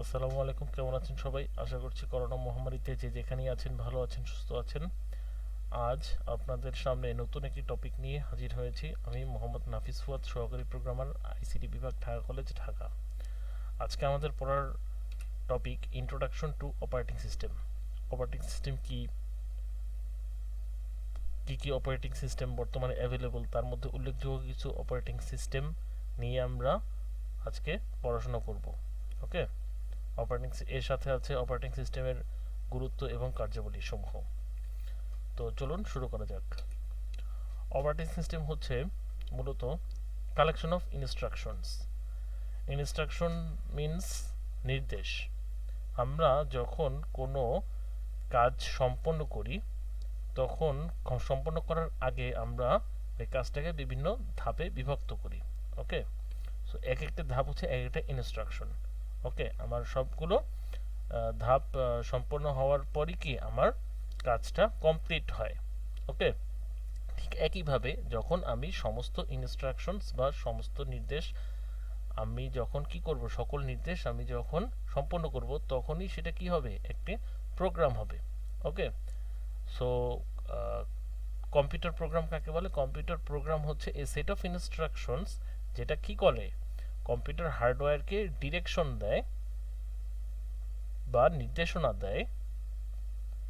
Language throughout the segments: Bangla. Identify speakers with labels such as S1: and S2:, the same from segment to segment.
S1: আসসালামু আলাইকুম, কেমন আছেন সবাই? আশা করছি করোনা মহামারীতে যে যেখানেই আছেন ভালো আছেন, সুস্থ আছেন। আজ আপনাদের সামনে নতুন একটি টপিক নিয়ে হাজির হয়েছি। আমি মোহাম্মদ নাফিস ফুয়াদ, সহকারী প্রোগ্রামার, আইসিটি বিভাগ, ঢাকা কলেজ, ঢাকা। আজকে আমাদের পড়ার topic introduction to operating system. Operating system কি, কি কি অপারেটিং সিস্টেম বর্তমানে অ্যাভেলেবল, তার মধ্যে উল্লেখযোগ্য কিছু অপারেটিং সিস্টেম নিয়ে আমরা আজকে পড়াশোনা করব। ওকে, এর সাথে আছে অপারেটিং সিস্টেমের গুরুত্ব এবং কার্যাবলী সমূহ। তো চলুন শুরু করা যাক। অপারেটিং সিস্টেম হচ্ছে মূলত collection of instructions. Instruction means নির্দেশ। আমরা যখন কোনো কাজ সম্পন্ন করি তখন সম্পন্ন করার আগে আমরা ওই কাজটাকে বিভিন্ন ধাপে বিভক্ত করি। ওকে, সো এক একটা ধাপ হচ্ছে এক একটা ইনস্ট্রাকশন। ওকে, আমার সবগুলো ধাপ সম্পন্ন হওয়ার পরই কি আমার কাজটা কমপ্লিট হয়। ওকে, ঠিক একইভাবে যখন আমি সমস্ত ইনস্ট্রাকশনস বা সমস্ত নির্দেশ আমি যখন কি করব, সকল নির্দেশ আমি যখন সম্পন্ন করব তখনই সেটা কি হবে, একটি প্রোগ্রাম হবে। ওকে, সো কম্পিউটার প্রোগ্রাম কাকে বলে? কম্পিউটার প্রোগ্রাম হচ্ছে এ সেট অফ ইনস্ট্রাকশনস যেটা কি করে, কম্পিউটার হার্ডওয়্যারকে ডিরেকশন দেয় বা নির্দেশনা দেয়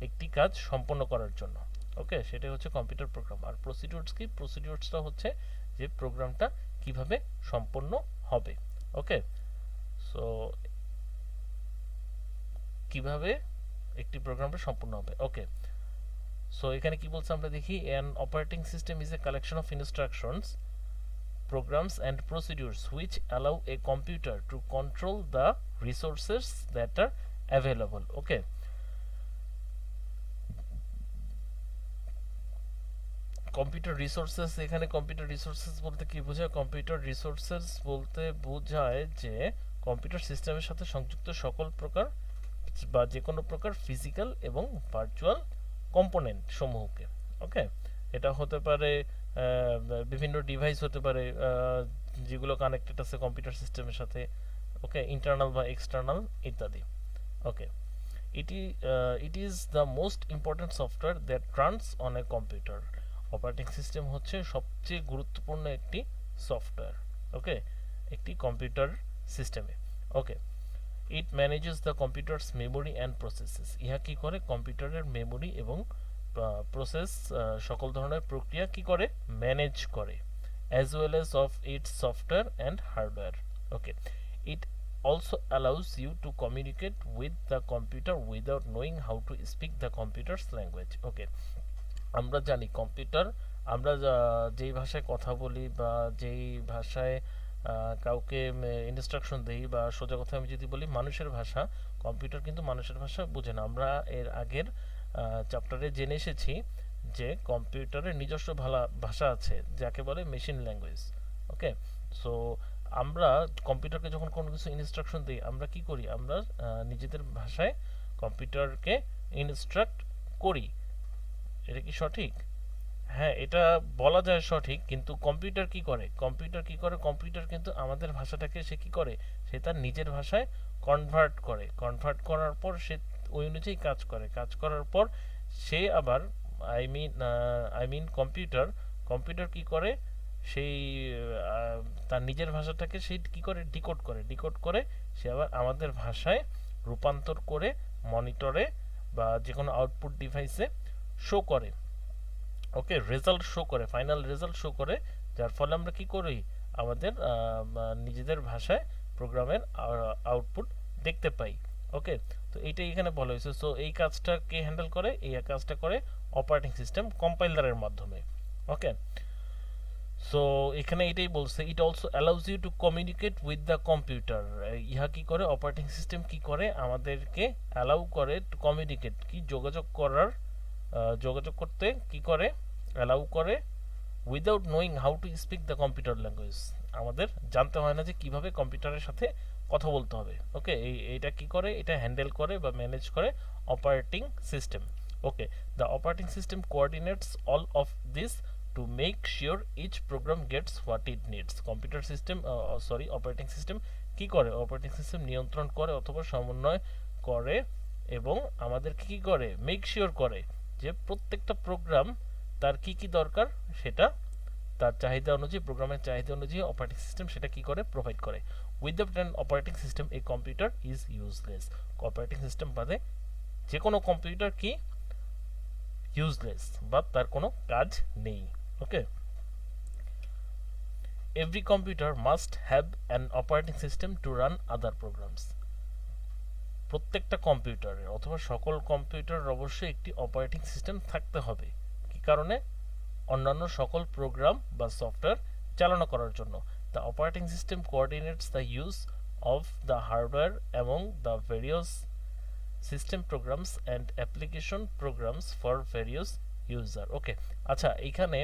S1: একটি কাজ সম্পন্ন করার জন্য। ওকে, সেটাই হচ্ছে কম্পিউটার প্রোগ্রাম। আর প্রসিডিউরস কি? প্রসিডিউরসটা হচ্ছে যে প্রোগ্রামটা কিভাবে সম্পন্ন হবে। ওকে, সো কিভাবে একটি প্রোগ্রামটা সম্পূর্ণ হবে। ওকে, সো এখানে কি বলছে আমরা দেখি, an operating system is a collection of instructions, programs and procedures which allow a computer to control the resources that are available. Okay, computer resources, এখানে কম্পিউটার রিসোর্সেস বলতে কি বোঝায়? কম্পিউটার রিসোর্সেস বলতে বোঝায় যে কম্পিউটার সিস্টেমের সাথে সংযুক্ত সকল প্রকার বা যে কোনো প্রকার ফিজিক্যাল এবং ভার্চুয়াল কম্পোনেন্ট সমূহকে। ওকে, এটা হতে পারে বিভিন্ন ডিভাইস হতে পারে যেগুলো কানেক্টেড আছে কম্পিউটার সিস্টেমের সাথে। ওকে, ইন্টারনাল বা এক্সটার্নাল ইত্যাদি। Okay, it is the most important software that runs on a computer. Operating system হচ্ছে সবচেয়ে গুরুত্বপূর্ণ একটি সফটওয়্যার। ওকে, একটি কম্পিউটার সিস্টেমে। Okay, it manages the computer's memory and processes. ইহা কি করে? কম্পিউটারের মেমোরি এবং প্রসেস, সকল ধরনের প্রক্রিয়া কি করে? ম্যানেজ করে, as well as of its software and hardware. Okay, it also allows you to communicate with the computer without knowing how to speak the computer's language. Okay, আমরা জানি কম্পিউটার, আমরা যেই ভাষায় কথা বলি বা যেই ভাষায় কাউকে ইনস্ট্রাকশন দেই, বা সোজা কথা আমি যদি বলি মানুষের ভাষা, কম্পিউটার কিন্তু মানুষের ভাষা বুঝে না। আমরা এর আগের চ্যাপ্টারে জেনে এসেছি যে কম্পিউটারের নিজস্ব ভাষা আছে যাকে বলে মেশিন ল্যাঙ্গুয়েজ। ওকে, সো আমরা কম্পিউটারকে যখন কোনো কিছু ইনস্ট্রাকশন দিই আমরা কি করি? আমরা নিজেদের ভাষায় কম্পিউটারকে ইনস্ট্রাক্ট করি। এটা কি সঠিক? হ্যাঁ, এটা বলা যায় সঠিক, কিন্তু কম্পিউটার কি করে? কম্পিউটার কিন্তু আমাদের ভাষাটাকে সে কি করে, সে তার নিজের ভাষায় কনভার্ট করে। কনভার্ট করার পর সে ওই অনুযায়ী কাজ করে। কাজ করার পর সে আবার আই মিন কম্পিউটার কি করে, সেই তার নিজের ভাষাটাকে সে কি করে, ডিকোড করে সে আবার আমাদের ভাষায় রূপান্তর করে মনিটরে বা যে কোনো আউটপুট ডিভাইসে শো করে। ওকে, রেজাল্ট শো করে, ফাইনাল রেজাল্ট শো করে, যার ফলে আমরা কি করি, আমাদের নিজেদের ভাষায় প্রোগ্রামের আউটপুট দেখতে পাই। ওকে, তো এইটাই এখানে বলা হয়েছে। সো এই কাজটা কে হ্যান্ডেল করে? এই কাজটা করে অপারেটিং সিস্টেম কম্পাইলারের মাধ্যমে। ওকে, সো এখানে এটাই বলছে, it also allows you to communicate with the computer. ইহা কি করে, অপারেটিং সিস্টেম কি করে, আমাদেরকে অ্যালাউ করে টু কমিউনিকেট, কি যোগাযোগ করতে কি করে, অ্যালাউ করে, without knowing how to speak the computer language. আমাদের জানতে হয় না যে কিভাবে কম্পিউটারের সাথে কথা বলতে হবে। ওকে, এইটা কি করে, এটা হ্যান্ডেল করে বা ম্যানেজ করে operating system. Okay, the operating system coordinates all of this to make sure each program gets what it needs. Computer system, operating system কি করে, অপারেটিং সিস্টেম নিয়ন্ত্রণ করে অথবা সমন্বয় করে এবং আমাদেরকে কি করে, মেক শিওর করে যে প্রত্যেকটা প্রোগ্রাম তার কি কি দরকার সেটা তার চাহিদা অনুযায়ী, প্রোগ্রামের চাহিদা অনুযায়ী অপারেটিং সিস্টেম সেটা কি করে, প্রোভাইড করে। Without an operating system a computer is useless. Operating system বাদে যে কোনো কম্পিউটার কি ইউজলেস, বা তার কোনো কাজ নেই। Okay, every computer must have an operating system to run other programs. প্রত্যেকটা কম্পিউটারের অথবা সকল কম্পিউটারের অবশ্যই একটি অপারেটিং সিস্টেম থাকতে হবে। কি কারণে, অন্যান্য সকল প্রোগ্রাম বা সফটওয়্যার চালনা করার জন্য। The operating system coordinates the use of the hardware among the various system programs and application programs for various user. Okay, আচ্ছা এইখানে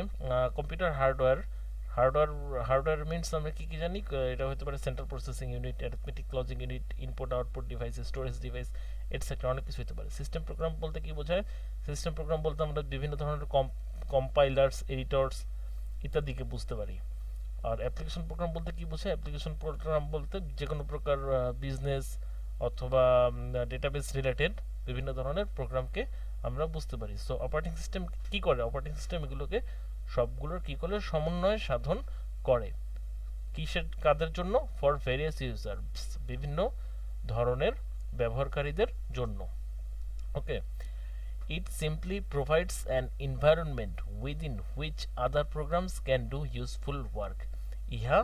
S1: কম্পিউটার হার্ডওয়্যার মিনস আমরা কি কি জানি, এটা হতে পারে central processing unit, arithmetic logic unit, input output device, storage device, etcetera, অনেক কিছু হতে পারে। সিস্টেম প্রোগ্রাম বলতে কি বোঝায়, সিস্টেম প্রোগ্রাম বলতে আমরা বিভিন্ন ধরনের কম্পাইলার্স, এডিটরস ইত্যাদিকে বুঝতে পারি। আর অ্যাপ্লিকেশন প্রোগ্রাম বলতে কি বোঝায়, অ্যাপ্লিকেশন প্রোগ্রাম বলতে যে কোনো প্রকার বিজনেস অথবা ডেটাবেস রিলেটেড বিভিন্ন ধরনের প্রোগ্রামকে আমরা বুঝতে পারি। সো অপারেটিং সিস্টেম কি করে, অপারেটিং সিস্টেম এগুলোকে সবগুলোর কি করে সমন্বয় সাধন করে। কিসের, কাদের জন্য, ফর ভেরিয়াস ইউজার, বিভিন্ন ধরনের ব্যবহারকারীদের জন্য। ওকে, it simply provides an environment within which other programs can do useful work. ইহা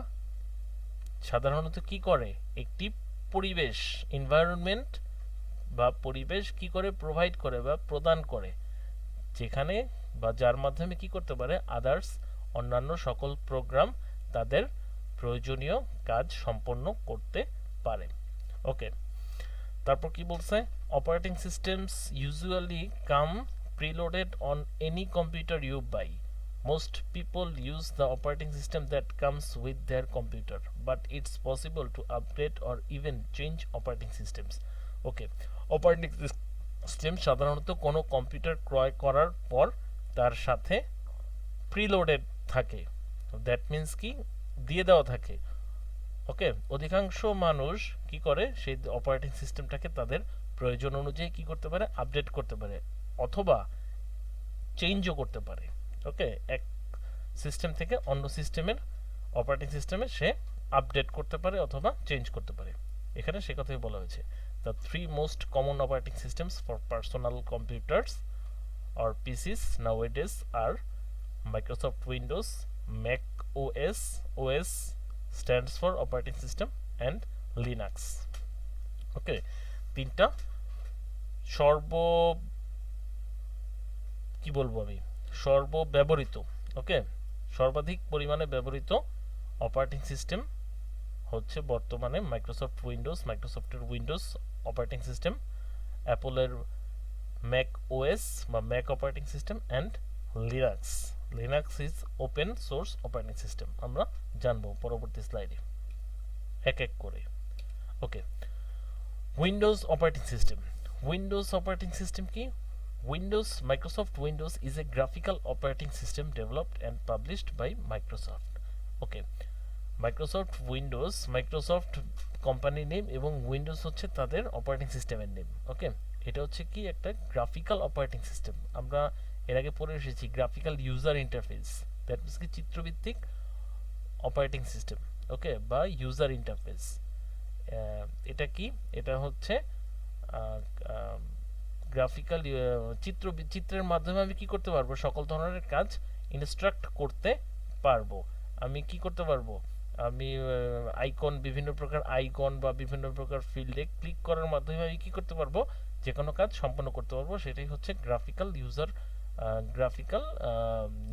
S1: সাধারণত কি করে, একটি পরিবেশ, এনভায়রনমেন্ট বা পরিবেশ কি করে, প্রোভাইড করে বা প্রদান করে, যেখানে বা যার মাধ্যমে কি করতে পারে, আদার্স অন্যান্য সকল প্রোগ্রাম তাদের প্রয়োজনীয় কাজ সম্পন্ন করতে পারে। ওকে, তারপর কি বলছে, operating systems usually come preloaded on any computer you buy. Most people use the operating system that comes with their computer, but it's possible to upgrade or even change operating systems. Okay, operating system সাধারণত কোনো কম্পিউটার ক্রয় করার পর তার সাথে প্রিলোডেড থাকে, দ্যাট মিন্স কি, দিয়ে দেওয়া থাকে। ওকে, অধিকাংশ মানুষ কি করে, সেই অপারেটিং সিস্টেমটাকে তাদের প্রয়োজন অনুযায়ী কি করতে পারে, আপডেট করতে পারে অথবা চেঞ্জও করতে পারে। ওকে, এক সিস্টেম থেকে অন্য সিস্টেমের অপারেটিং সিস্টেমে সে আপডেট করতে পারে অথবা চেঞ্জ করতে পারে। এখানে সে কথাই বলা হয়েছে, the three most common operating systems for personal computers or PCs nowadays are Microsoft Windows, Mac OS, OS stands for operating system, and Linux. ওকে, তিনটা সর্ব কি বলবো আমি, সর্বব্যবহৃত, ওকে, সর্বাধিক পরিমাণে ব্যবহৃত অপারেটিং সিস্টেম হচ্ছে বর্তমানে মাইক্রোসফট উইন্ডোজ, মাইক্রোসফটের উইন্ডোজ অপারেটিং সিস্টেম, অ্যাপলের ম্যাক ওএস বা Mac operating system, and Linux. Linux is open source operating system, আমরা জানবো পরবর্তী স্লাইডে এক এক করে। Okay, Windows operating system. Windows operating system কি, Windows, Microsoft Windows is a graphical operating system developed and published by Microsoft. Okay, Microsoft Windows, Microsoft company name এবং উইন্ডোজ হচ্ছে তাদের অপারেটিং সিস্টেমের নেম। ওকে, এটা হচ্ছে কি একটা গ্রাফিক্যাল অপারেটিং সিস্টেম, আমরা এর আগে পড়ে এসেছি graphical user interface, that means কি চিত্রভিত্তিক অপারেটিং সিস্টেম। ওকে, বা ইউজার ইন্টারফেস, এটা কি, এটা হচ্ছে গ্রাফিক্যাল চিত্রের মাধ্যমে আমি কি করতে পারবো, সকল ধরনের কাজ ইনস্ট্রাক্ট করতে পারবো। আমি কি করতে পারবো, আমি আইকন, বিভিন্ন প্রকার আইকন বা বিভিন্ন প্রকার ফিল্ডে ক্লিক করার মাধ্যমে আমি কি করতে পারবো, যে কোনো কাজ সম্পন্ন করতে পারবো। সেটাই হচ্ছে গ্রাফিক্যাল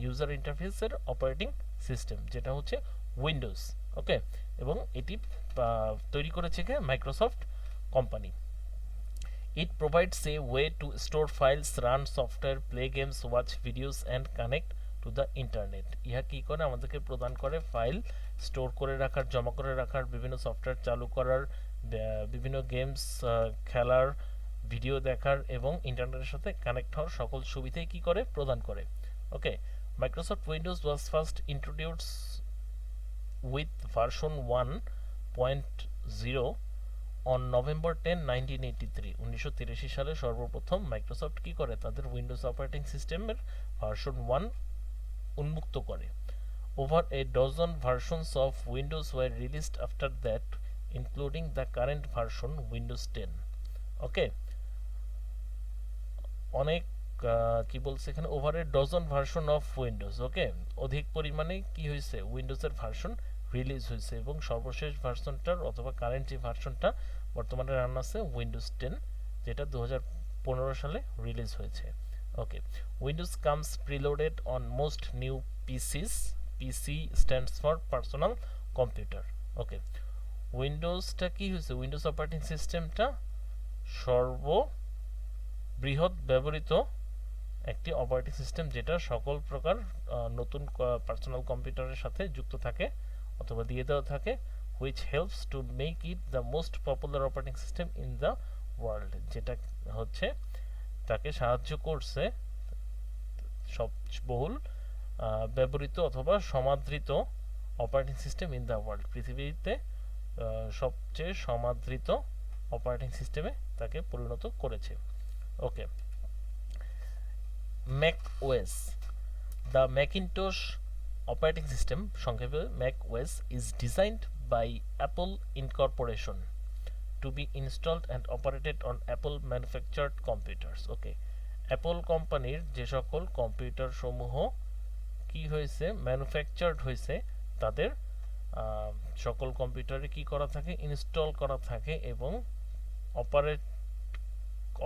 S1: ইউজার ইন্টারফেসের অপারেটিং সিস্টেম, যেটা হচ্ছে উইন্ডোজ। ওকে, এবং এটি তৈরি করেছে কে, Microsoft company. It provides a way to store files, run software, play games, watch videos and connect to the internet. ইহা কি করে, আমাদেরকে প্রদান করে ফাইল স্টোর করে রাখার, জমা করে রাখার, বিভিন্ন সফটওয়্যার চালু করার, বিভিন্ন গেমস খেলার, ভিডিও দেখার এবং ইন্টারনেটের সাথে কানেক্ট হওয়ার সকল সুবিধাই কি করে, প্রদান করে। Okay, Microsoft Windows was first introduced with version 1.0 0 on November 10 1983 1983 সালে সর্বপ্রথম মাইক্রোসফট কি করে তাদের উইন্ডোজ অপারেটিং সিস্টেমের ভার্সন 1 উন্মুক্ত করে over a dozen versions of Windows were released after that including the current version Windows 10 ওকে অনেক কি বলছে এখানে over a dozen version of Windows okay অধিক পরিমাণে কি হয়েছে উইন্ডোজের ভার্সন রিলিজ হয়েছে এবং সর্বশেষ ভার্সনটার অথবা কারেন্ট যে ভার্সনটা বর্তমানে রান আছে উইন্ডোজ 10 যেটা 2015 সালে রিলিজ হয়েছে okay Windows comes preloaded on most new PCs PC stands for personal computer okay উইন্ডোজটা কি হয়েছে উইন্ডোজ অপারেটিং সিস্টেমটা সর্ববৃহৎ ব্যবহৃত একটি অপারেটিং সিস্টেম যেটা সকল প্রকার নতুন পার্সোনাল কম্পিউটারের সাথে যুক্ত থাকে অথবা দিয়ে দেওয়া থাকে which helps to make it the most popular operating system in the world যেটা হচ্ছে তাকে সাহায্য করছে সবচেয়ে ব্যবহৃত অথবা সমাদৃত operating system in the world পৃথিবীতে সবচেয়ে সমাদৃত অপারেটিং সিস্টেমে তাকে পরিণত করেছে okay Mac OS the Macintosh operating system সংক্ষেপে Mac OS is designed by Apple incorporation to be installed and operated on Apple manufactured computers okay Apple কোম্পানির যে সকল কম্পিউটার সমূহ কি হয়েছে ম্যানুফ্যাকচারড হয়েছে তাদের সকল কম্পিউটারে কি করা থাকে ইনস্টল করা থাকে এবং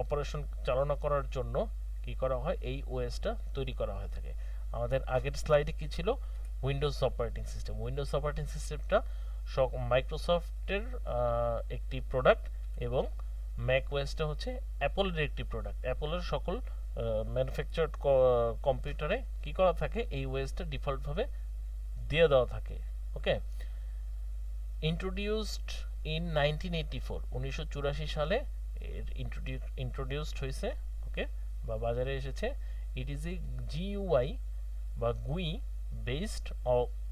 S1: অপারেশন চালনা করার জন্য কি করা হয় এই ওএসটা তৈরি করা হয়ে থাকে আমাদের আগের স্লাইডে কি ছিল Windows operating system Windows operating সিস্টেমটা মাইক্রোসফটের একটি প্রোডাক্ট এবং ম্যাক ওএসটা হচ্ছে অ্যাপলের একটি প্রোডাক্ট অ্যাপলের সকল ম্যানুফ্যাকচারড কম্পিউটারে কি করা থাকে এই ওএসটা ডিফল্টভাবে দিয়ে দেওয়া থাকে ওকে ইন্ট্রোডিউসড ইন 1984 সালে ইন্ট্রোডিউসড হয়েছে ওকে বা বাজারে এসেছে ইট ইজ এ জিইউআই বা গুই based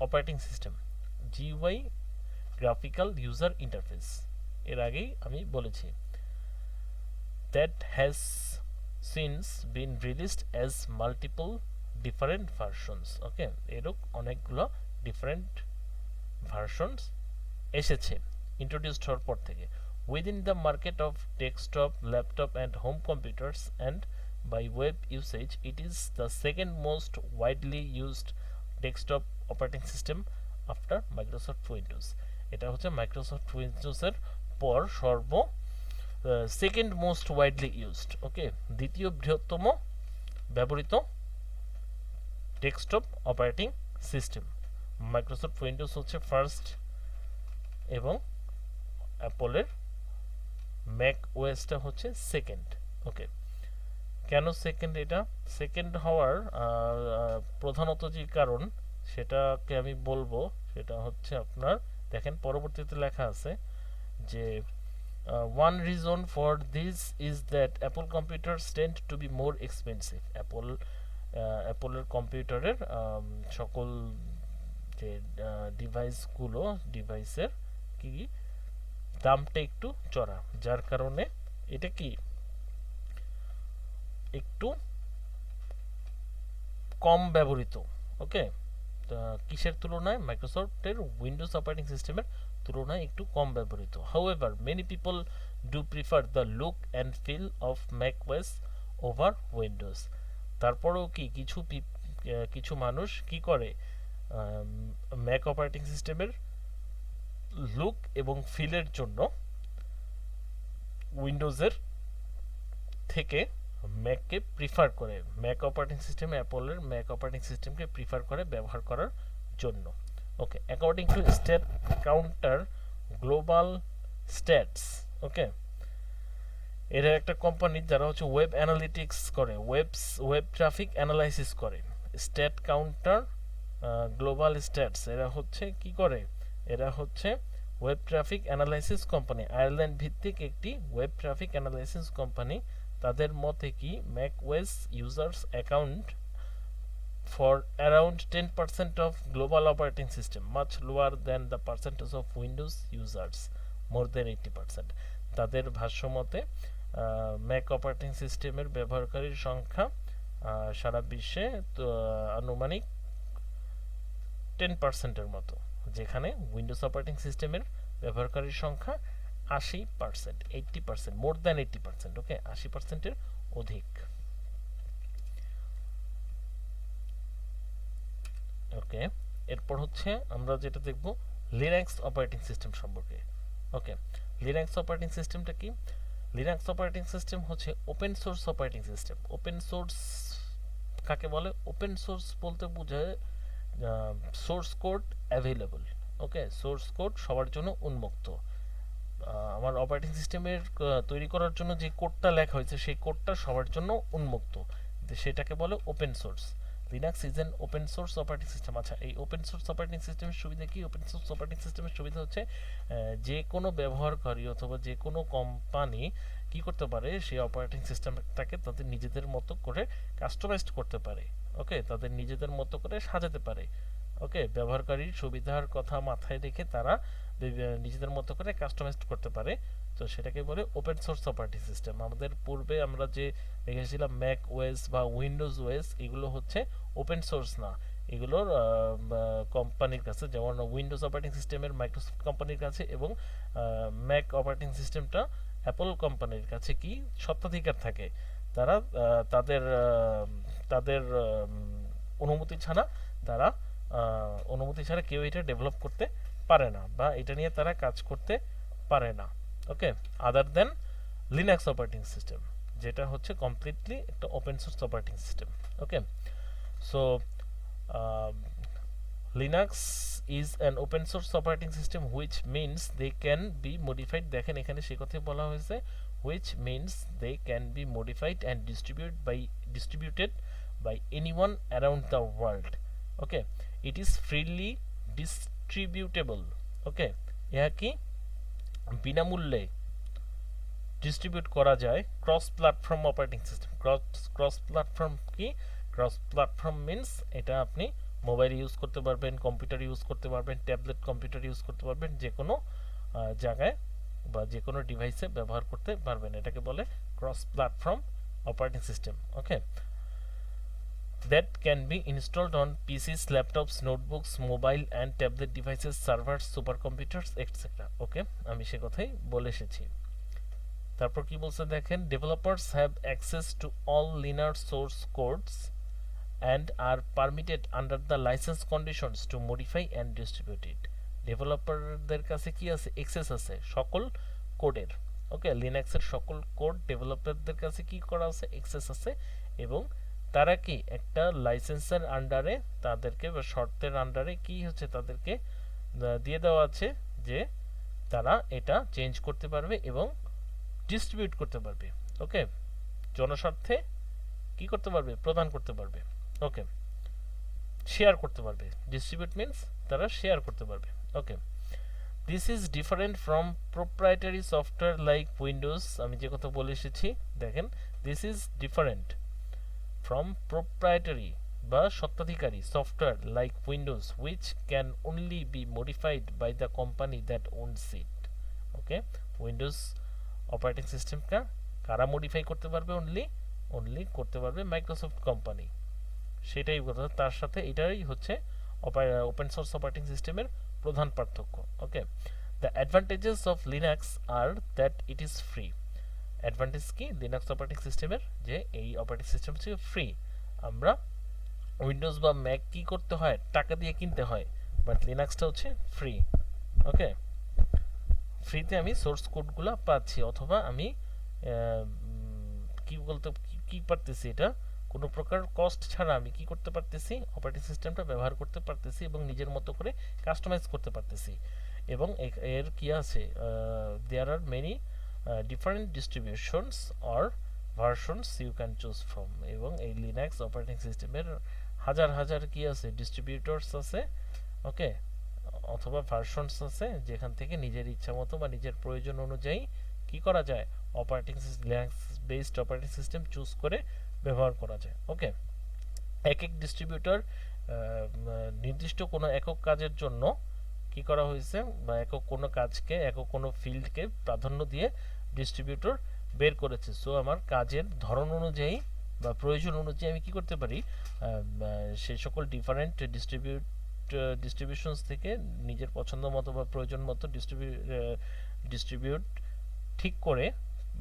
S1: operating system GUI graphical user interface এর আগেই আমি বলেছি that has since been released as multiple different versions ওকে এরকম অনেকগুলো ডিফারেন্ট ভার্সনস এসেছে ইন্ট্রোডিউসড হওয়ার পর থেকে within the market of desktop laptop and home computers and by web usage it is the second most widely used desktop operating system after Microsoft Windows এটা হচ্ছে মাইক্রোসফট উইন্ডোজের পর second most widely used okay দ্বিতীয় বৃহত্তম ব্যবহৃত desktop operating system Microsoft Windows হচ্ছে ফার্স্ট এবং অ্যাপলের ম্যাক ওএসটা হচ্ছে সেকেন্ড ওকে কেন সেকেন্ড এটা সেকেন্ড হওয়ার প্রধানত যে কারণ সেটাকে আমি বলবো সেটা হচ্ছে আপনার দেখেন পরবর্তীতে লেখা আছে যে one reason for this is that Apple computers tend to be more expensive অ্যাপলের কম্পিউটারের সকল যে ডিভাইসের কি দামটা একটু চড়া যার কারণে এটা কি একটু কম ব্যবহৃত ওকে কিসের তুলনায় মাইক্রোসফটের উইন্ডোজ অপারেটিং সিস্টেমের তুলনায় একটু কম ব্যবহৃত however many people do prefer the look and feel of macOS over Windows তারপরেও কি কিছু মানুষ কি করে ম্যাক অপারেটিং সিস্টেমের লুক এবং ফিলের জন্য উইন্ডোজের থেকে ম্যাককে প্রিফার করে ম্যাক অপারেটিং সিস্টেম অ্যাপলের ম্যাক অপারেটিং সিস্টেমকে প্রিফার করে ব্যবহার করার জন্য okay according to stat counter global stats okay এরা একটা কোম্পানি যারা হচ্ছে ওয়েব অ্যানালিটিক্স করে ওয়েব ট্রাফিক অ্যানালাইসিস করে স্ট্যাট কাউন্টার গ্লোবাল স্ট্যাটস এরা হচ্ছে কি করে এরা হচ্ছে web traffic analysis company Ireland ভিত্তিক একটি ওয়েব ট্রাফিক অ্যানালাইসিস কোম্পানি তাদের মতে কি Mac OS users account for around 10% of global operating system much lower than the percentage of Windows users মোর দেন 80%। তাদের ভাষ্যমতে ম্যাক অপারেটিং সিস্টেমের ব্যবহারকারীর সংখ্যা সারা বিশ্বে তো আনুমানিক 10%-এর মতো, যেখানে উইন্ডোজ অপারেটিং সিস্টেমের ব্যবহারকারীর সংখ্যা 80%, 80%, মোর দ্যান 80%, ওকে, 80%-এর অধিক। ওকে, এরপর হচ্ছে আমরা যেটা দেখব লিনাক্স অপারেটিং সিস্টেম সম্পর্কে। ওকে, লিনাক্স অপারেটিং সিস্টেমটা কি? লিনাক্স অপারেটিং সিস্টেম হচ্ছে open source operating system. Open source কাকে বলে? ওপেন সোর্স বলতে বোঝায় সোর্স কোড অ্যাভেলেবল। ওকে, সোর্স কোড সবার জন্য উন্মুক্ত। আমার অপারেটিং সিস্টেমের তৈরি করার জন্য যে কোডটা লেখা হয়েছে সেই কোডটা সবার জন্য উন্মুক্ত, সেটাকে বলে open source. Linux is an open source operating system. আচ্ছা, এই ওপেন সোর্স অপারেটিং সিস্টেমের সুবিধা কি? ওপেন সোর্স অপারেটিং সিস্টেমের সুবিধা হচ্ছে যে কোনো ব্যবহারকারী অথবা যে কোনো কোম্পানি কি করতে পারে, সেই অপারেটিং সিস্টেমটাকে তাদের নিজেদের মতো করে কাস্টমাইজড করতে পারে। ওকে, তাদের নিজেদের মতো করে সাজাতে পারে। ওকে, ব্যবহারকারীর সুবিধার কথা মাথায় রেখে তারা নিজেদের মতো করে কাস্টমাইজড করতে পারে। তো সেটাকে বলে ওপেন সোর্স অপারেটিং সিস্টেম। আমাদের পূর্বে আমরা যে দেখেছিলাম ম্যাক ওএস বা উইন্ডোজ ওএস, এগুলো হচ্ছে ওপেন সোর্স না, এগুলোর কোম্পানির কাছে, যেমন উইন্ডোজ অপারেটিং সিস্টেমের মাইক্রোসফট কোম্পানির কাছে এবং ম্যাক অপারেটিং সিস্টেমটা অ্যাপল কোম্পানির কাছে কি স্বত্বাধিকার থাকে। তারা তাদের তাদের অনুমতি ছাড়া তারা অনুমতি ছাড়া কেউ এটা ডেভেলপ করতে পারে না বা এটা নিয়ে তারা কাজ করতে পারে না। Okay, other than Linux operating system, যেটা হচ্ছে কমপ্লিটলি একটা open source operating system. Okay, so Linux is an open source operating system which means they can be modified. দেখেন এখানে সে কথাই বলা হয়েছে, which means they can be modified and distributed by anyone around the world. Okay, it is freely distributable. Okay, ইহা কি বিনামূল্যে ডিস্ট্রিবিউট করা যায়। Cross platform operating system. Cross platform কি? ক্রস প্ল্যাটফর্ম মিনস এটা আপনি মোবাইল ইউজ করতে পারবেন, কম্পিউটার ইউজ করতে পারবেন, ট্যাবলেট কম্পিউটার ইউজ করতে পারবেন, যে কোনো জায়গায় বা যে কোনো ডিভাইসে ব্যবহার করতে পারবেন। এটাকে বলে cross platform operating system. Okay, that can be installed on PCs, laptops, notebooks, mobile and tablet devices, servers, supercomputers, etc. ওকে, আমি সে কথাই বলে এসেছি। তারপর কি বলছে দেখেন, developers have access to all Linux source codes and are permitted under the license conditions to modify and distribute it. ডেভেলপারদের কাছে কি আছে? অ্যাক্সেস আছে সকল কোডের। ওকে, লিনাক্সের সকল কোড ডেভেলপারদের কাছে কি করা আছে? অ্যাক্সেস আছে, এবং তারা কি একটা লাইসেন্সের আন্ডারে তাদেরকে বা শর্তের আন্ডারে কি হচ্ছে তাদেরকে দিয়ে দেওয়া আছে যে তারা এটা চেঞ্জ করতে পারবে এবং ডিস্ট্রিবিউট করতে পারবে। ওকে, জনস্বার্থে কি করতে পারবে? প্রদান করতে পারবে। ওকে, শেয়ার করতে পারবে। ডিস্ট্রিবিউট মিনস তারা শেয়ার করতে পারবে। Okay, this is different from proprietary software like Windows. আমি যে কথা বলে এসেছি, দেখেন, this is different from proprietary বা স্বত্বাধিকারী software like Windows which can only be modified by the company that owns it. Okay, Windows operating সিস্টেমটা কারা মডিফাই করতে পারবে? অনলি করতে পারবে মাইক্রোসফট কোম্পানি। সেটাই কথা, তার সাথে এটাই হচ্ছে ওপেন সোর্স অপারেটিং সিস্টেমের প্রধান পার্থক্য। Okay, the advantages of Linux are that it is free. Advantage কি লিনাক্স অপারেটিং সিস্টেমের? যে এই অপারেটিং সিস্টেম হচ্ছে ফ্রি। আমরা উইন্ডোজ বা ম্যাক কি করতে হয়? টাকা দিয়ে কিনতে হয়, বাট লিনাক্সটা হচ্ছে ফ্রি। ওকে, ফ্রিতে আমি সোর্স কোডগুলো পাচ্ছি, অথবা আমি কি বলতে কি পারতেছি, এটা কোনো প্রকার কস্ট ছাড়া আমি কি করতে পারতেছি? অপারেটিং সিস্টেমটা ব্যবহার করতে পারতেছি এবং নিজের মতো করে কাস্টমাইজ করতে পারতেছি। এবং এর কি আছে, there are many different distributions or versions you can choose from. এবং এই লিনাক্স অপারেটিং সিস্টেমের হাজার হাজার কি আছে? ডিস্ট্রিবিউটরস আছে। ওকে, অথবা ভার্সনস আছে, যেখান থেকে নিজের ইচ্ছা মতো বা নিজের প্রয়োজন অনুযায়ী কি করা যায়? Operating Linux based operating system choose করে ব্যবহার করা যায়। ওকে, এক ডিস্ট্রিবিউটর নির্দিষ্ট কোনো একক কাজের জন্য কি করা হয়েছে, বা একক কোনো কাজকে, একক কোনো ফিল্ডকে প্রাধান্য দিয়ে ডিস্ট্রিবিউটর বের করেছে। সো আমার কাজের ধরন অনুযায়ী বা প্রয়োজন অনুযায়ী আমি কি করতে পারি, সেই সকল ডিফারেন্ট ডিস্ট্রিবিউশনস থেকে নিজের পছন্দ মতো বা প্রয়োজন মতো ডিস্ট্রিবিউট ঠিক করে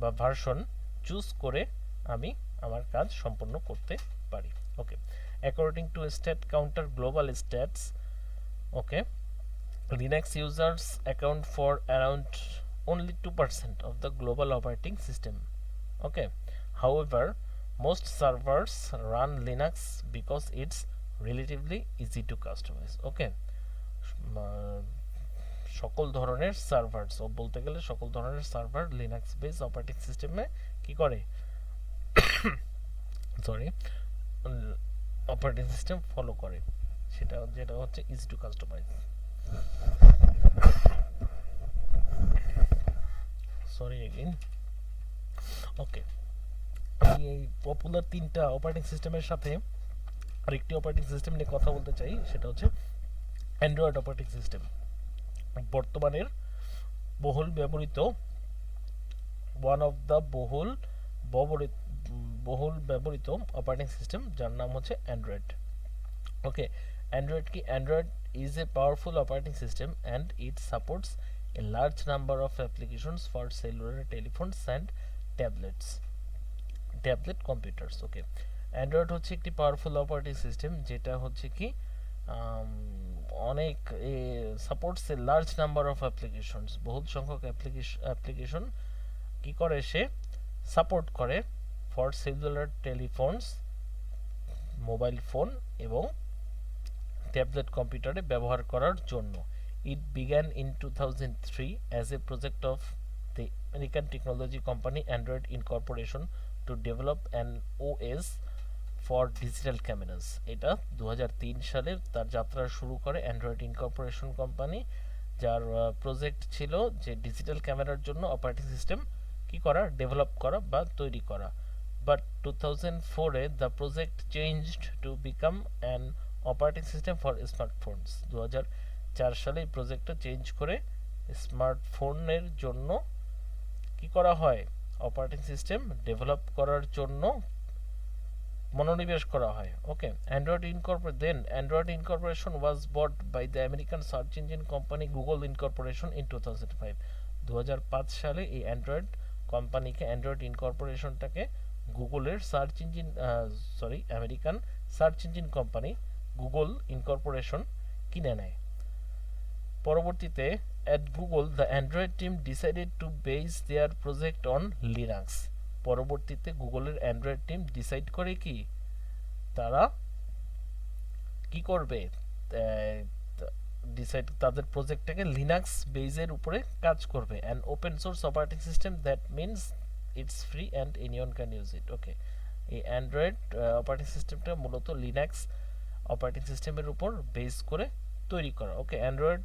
S1: বা ভার্সন চুজ করে আমি আমার কাজ সম্পন্ন করতে পারি। Okay, according to stat counter global stats, okay, Linux users account for around only 2% of the global operating system. Okay, however, most servers run Linux because it's relatively easy to customize. Okay, সকল ধরনের সার্ভার, সব বলতে গেলে সকল ধরনের সার্ভার লিনাক্স বেস অপারেটিং সিস্টেমে কি করে, সরি, অপারেটিং সিস্টেম ফলো করে, সেটা যেটা হচ্ছে easy to customize. Sorry again. Okay, আমি এই পপুলার 3টা অপারেটিং সিস্টেমের সাথে আরেকটি অপারেটিং সিস্টেম নিয়ে কথা বলতে চাই, সেটা হচ্ছে অ্যান্ড্রয়েড অপারেটিং সিস্টেম। বর্তমানের বহুল ব্যবহৃত, ওয়ান অফ দ্য বহুল ব্যবহৃত অপারেটিং সিস্টেম, যার নাম হচ্ছে অ্যান্ড্রয়েড। ওকে, অ্যান্ড্রয়েড কি? Android is a powerful operating system and it supports a large number of applications for cellular telephones and tablet computers. Okay, Android হচ্ছে একটি পাওয়ারফুল অপারেটিং সিস্টেম যেটা হচ্ছে কি অনেক supports a large number of applications, বহুল সংখ্যক অ্যাপ্লিকেশন কি করে, সে সাপোর্ট করে for cellular telephones, mobile phone এবং ট্যাবলেট কম্পিউটারে ব্যবহার করার জন্য। It began in 2003 as a project of the American technology company Android incorporation to develop an OS for digital cameras. এটা 2003 সালে তার যাত্রা শুরু করে অ্যান্ড্রয়েড ইনকর্পোরেশন কোম্পানি, যার প্রজেক্ট ছিল যে ডিজিটাল ক্যামেরার জন্য অপারেটিং সিস্টেম কি করা, ডেভেলপ করা বা তৈরি করা। বাট 2004-এ the project changed to become an operating system for smartphones. 2004 সালে এই প্রজেক্টটা চেঞ্জ করে স্মার্টফোনের জন্য কি করা হয়, অপারেটিং সিস্টেম ডেভেলপ করার জন্য মনোনিবেশ করা হয়। Okay, Android incorporation was bought by the American search engine company Google incorporation in 2005। 2005 সালে এই অ্যান্ড্রয়েড ইনকর্পোরেশনটাকে গুগলের American search engine company Google incorporation কিনে নেয়। পরবর্তীতে at Google the Android team decided to base their project on Linux। পরবর্তীতে গুগলের অ্যান্ড্রয়েড টিম ডিসাইড করে কি তারা কি করবে, তাদের প্রজেক্টটাকে লিনাক্স বেজের উপরে কাজ করবে। And open source operating system that means it's free and anyone can use it. Okay, এই অ্যান্ড্রয়েড অপারেটিং সিস্টেমটা মূলত লিনাক্স অপারেটিং সিস্টেমের উপর বেস করে তৈরি করা। ওকে, অ্যান্ড্রয়েড